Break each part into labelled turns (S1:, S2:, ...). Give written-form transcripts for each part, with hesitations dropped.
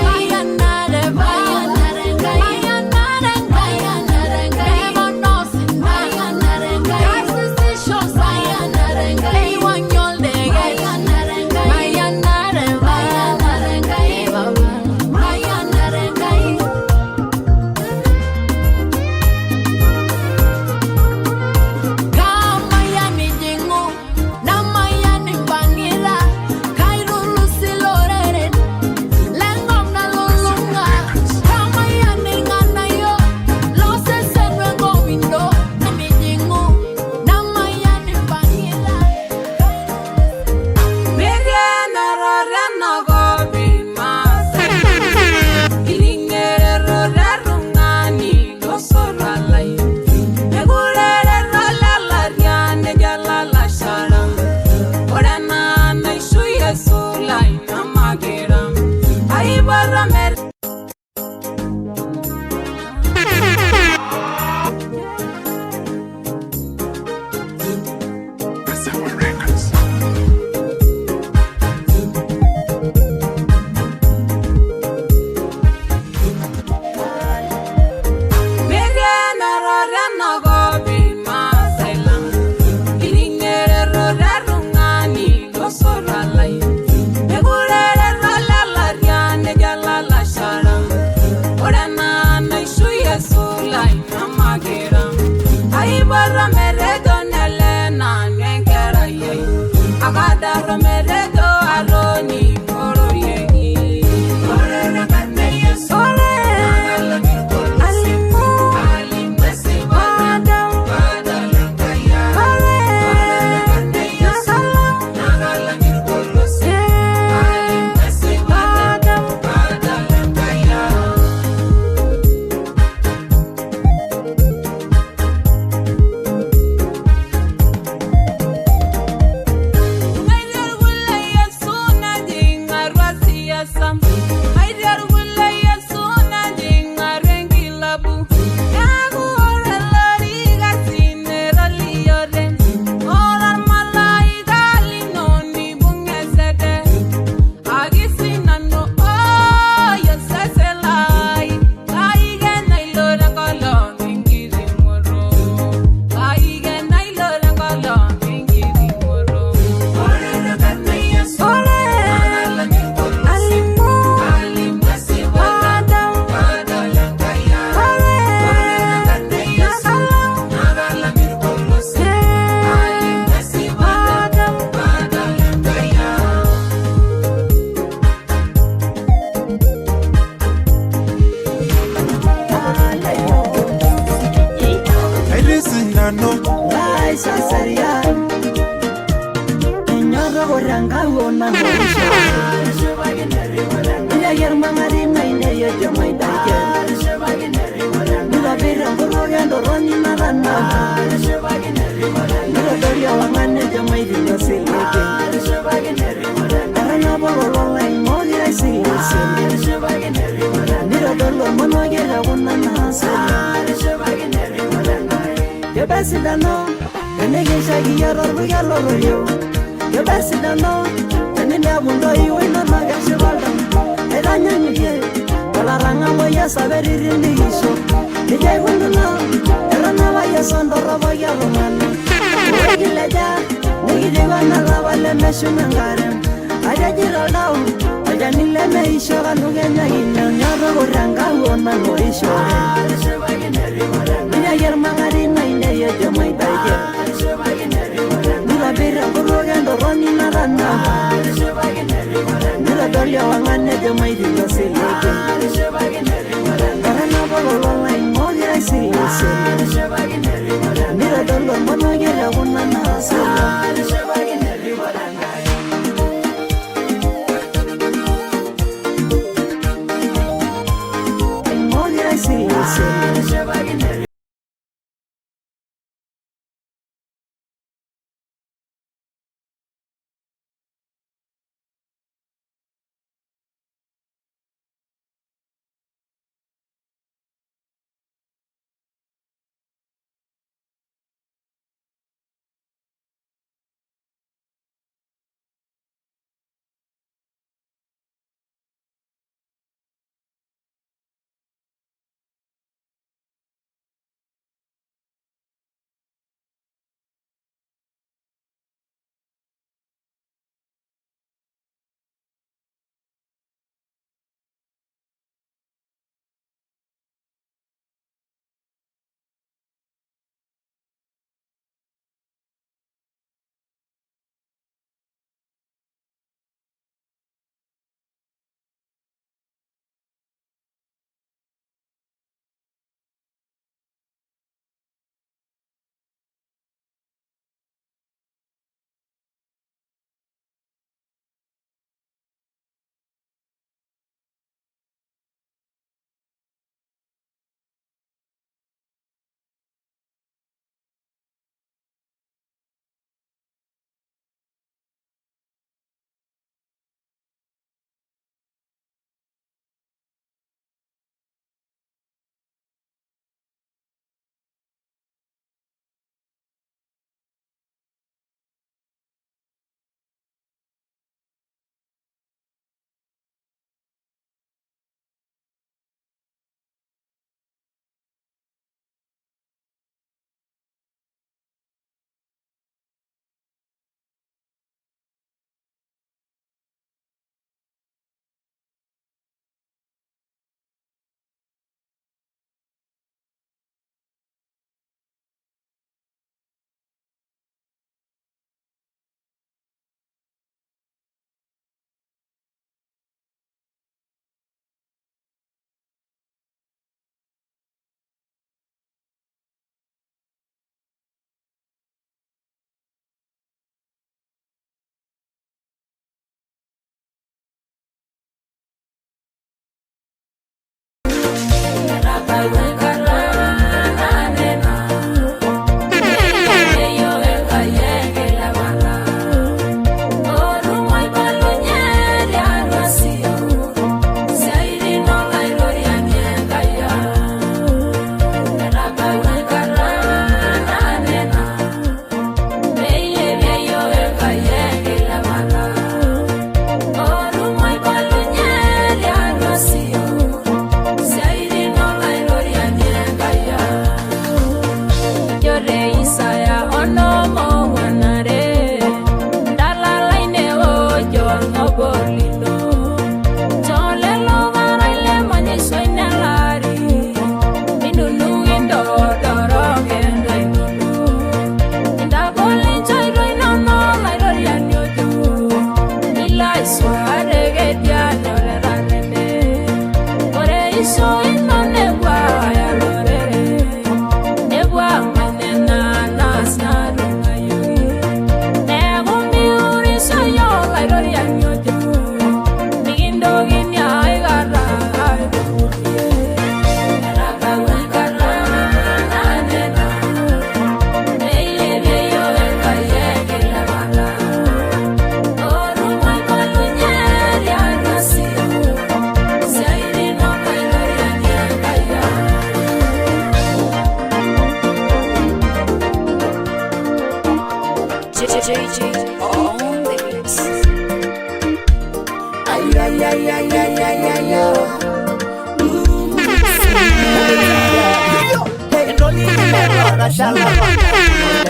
S1: Maya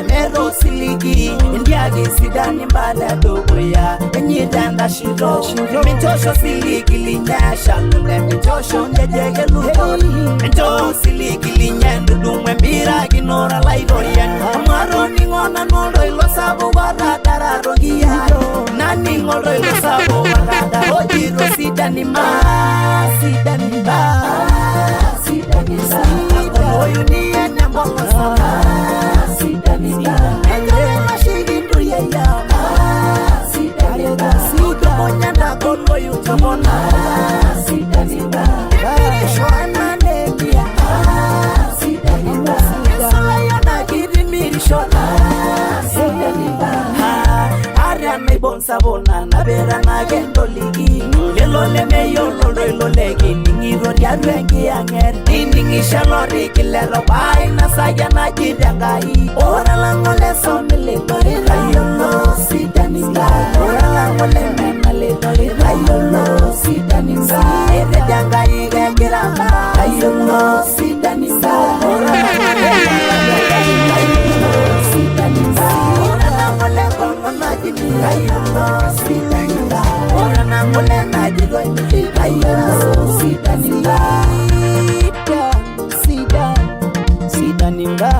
S1: Mero siligi Indiagi sidani mbala dogoya Enyidanga shiro Mitosho siligi linyasha Lule mitosho njejege luto Mito siligi linyendu Dumwe mbira ginora lairoyen Amaro ningona nolo ilo sabo waradara rogia Nani ngolo ilo sabo waradara Ojiro sidani ma Sidani ba Sidani ba Akomoyu niye nyambongo sama Sidani ba Enjama shigindu yeya Sidani ba Sido monyanda kono yutabona Sidani ba Ebiri shwana nebia Sidani ba Esala yona kiri miri shona Sidani ba Aria meibon sabona Nabera na gendo ligi Lelole meyo lolo ilolegi Ningiro riadwengi anger Ningi shalori kilero Bai na saya na jidangai Ora langole sonile Lori rayolo Sidani ba Ora langole menale Lori rayolo Sidani ba Ere jangai gengiramba Rayolo Sidani ba Ora langole Rayolo Sidani ba Ora langole kono najini Rayolo Sidani ba Ora langole najini Rayolo Sidani ba Sidani ba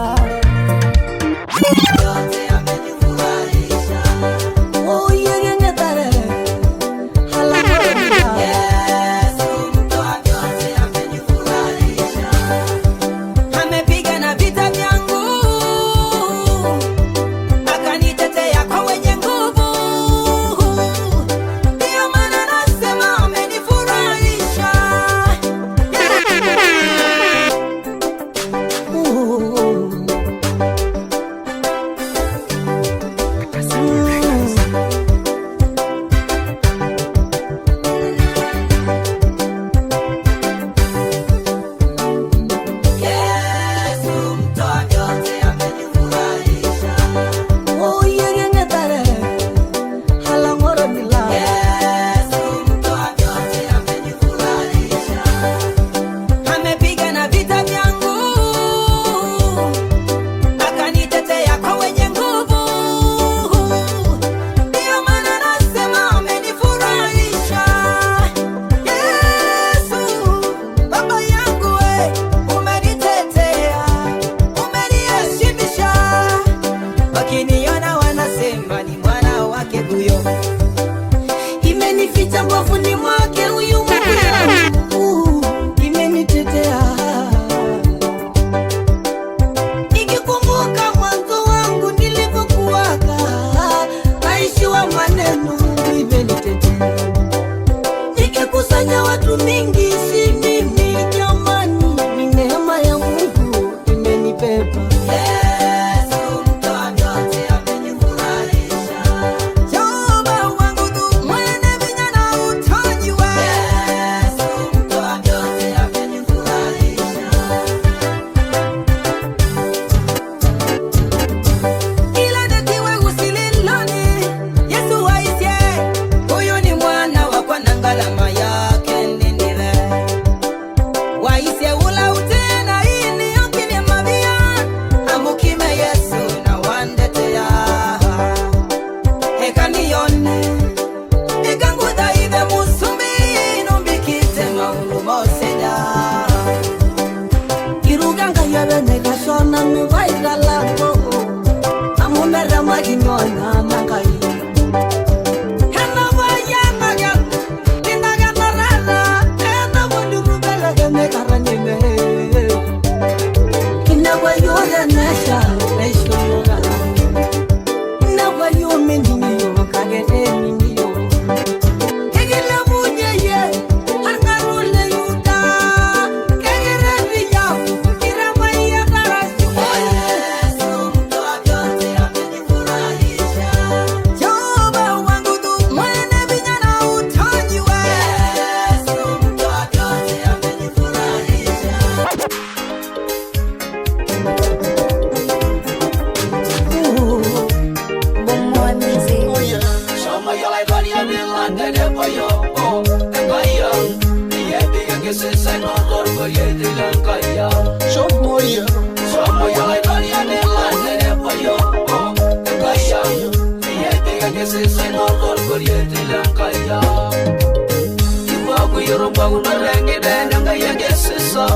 S2: Yo,
S1: Gesesa no gorgoye de la kaya. Somoya la gloria de la nepoyo. Kaya. Yete gesesa no gorgoye de la kaya. Iwaku yoromba unarangi de ngaya gesesa.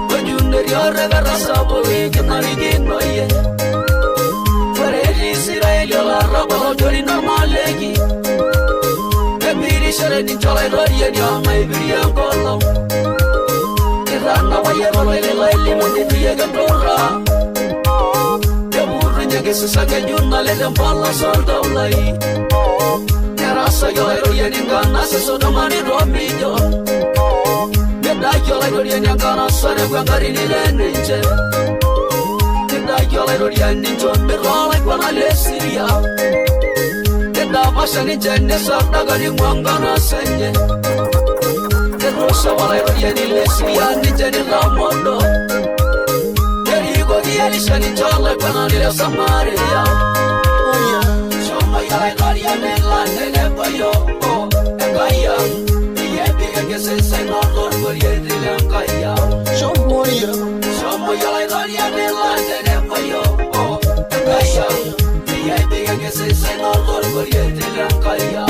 S1: Bajuneri oragara saboge kenarigeno ye. Fareli Israeli la rabo dori normalegi. Emiri shere ni cholai gloria ni amai birian kolo. Irana wayero lele mandi tuye gandora. Yamurnya gesesa gajuna lele mpala solda ulai. Rasa gloria ni ngana sesodo mani romijo. Yala gloria ni ngana sare gwangari ni lenje. Yala gloria ni chombe rola kwa lesiria. Yada masani jenne sabda gari mwangana senye. Rosa wala gloria ni lesiria ni jenne ramondo. Yerigo gielisha ni chola kwa le Samaria. Shoma yala gloria ni lande payo. Engaya. Gesesa no gorgoye de la kaya. Somoya la gloria de la nepoyo. Kaya. Yete gesesa no gorgoye de la kaya.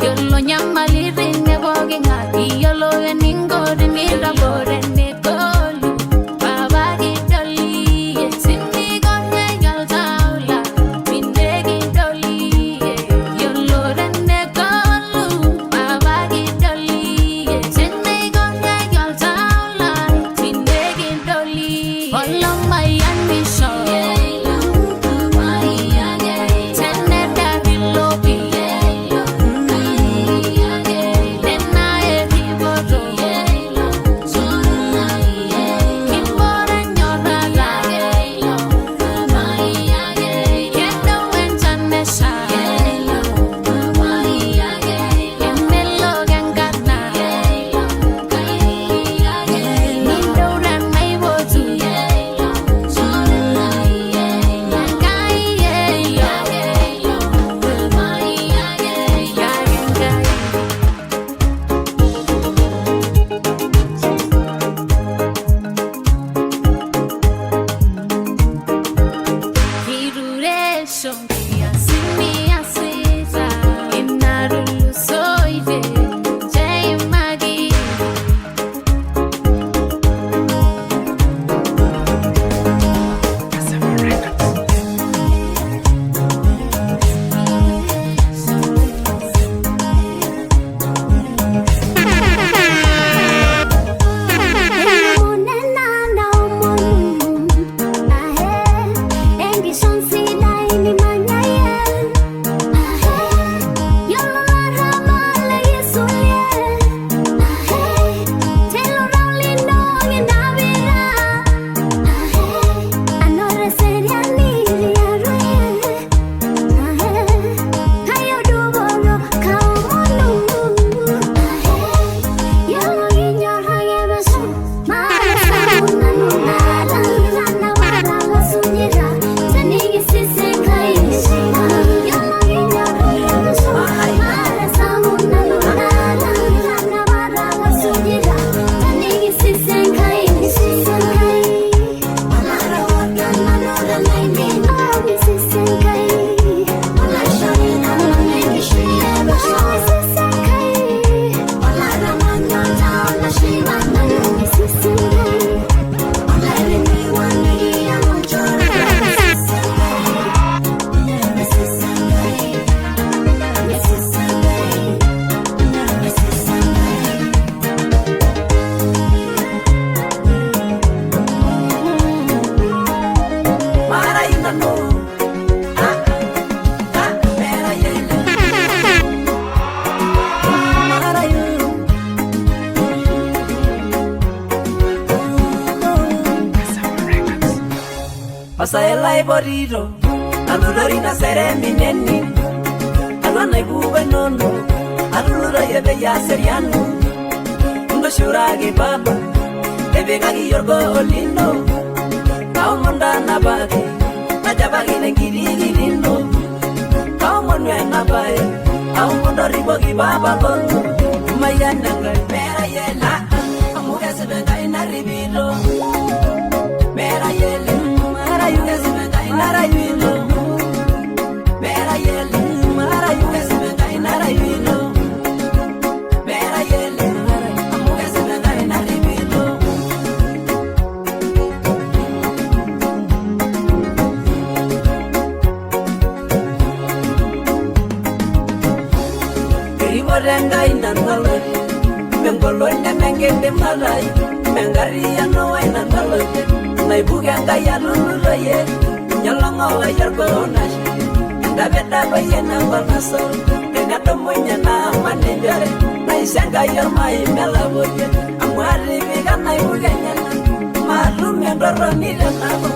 S2: Yolo nyamaliri neboge ngaki yolo eningo denira bore negolu baba gidoli sindi gorge galtaula mindegi doli yolo denegolu baba gidoli sindi gorge galtaula mindegi doli follow my ambition
S1: Pasaelai boriro, alulori na seremi neni, alwana ibuwe nono, alulura yebe ya seriano, ndo shuragi baba, ebe kagi yorgo olino, kao monda na bagi, najabagi ne giri no, kao monwe na bae, kao mondo ribogi baba lono, mayana ngai mera yela, amuga sebenga ina ribiro, mera yele. You guys even got nada you know. Mera yele, mara you guys even got nada you know. Mera yele, amu guys even got nada you know. Kiribo renga inanwaloi, mengolo ina mengende malai, mengari yano inanwaloi. Nai buganga ya lulu ye, nyalonga wa yargonash. Ndabeda baye na banaso, kena tomonya na manenjare. Nai sanga ya mai melaboye, amwari biga nai buganya na. Malu mendoro ni le nabo.